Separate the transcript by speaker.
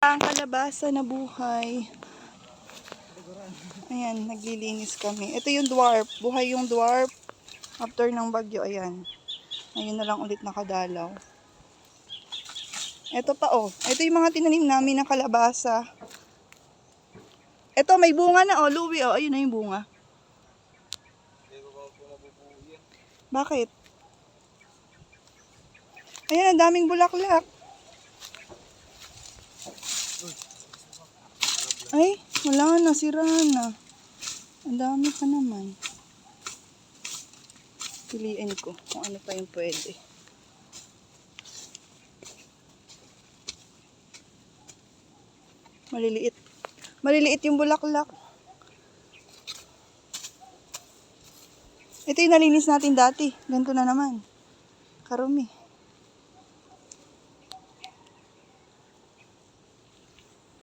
Speaker 1: Ang kalabasa na buhay. Ayan, naglilinis kami. Ito yung dwarf. Buhay yung dwarf. After ng bagyo, ayan. Ayun na lang ulit nakadalaw. Ito pa oh. Ito yung mga tinanim namin ng kalabasa. Ito may bunga na oh. Louie oh. Ayun na yung bunga. Bakit? Ayan, ang daming bulaklak. Ay, wala na. Sira na. Ang dami pa naman. Piliin ko kung ano pa yung pwede. Maliliit. Maliliit yung bulaklak. Ito yung nalinis natin dati. Ganito na naman. Karumi.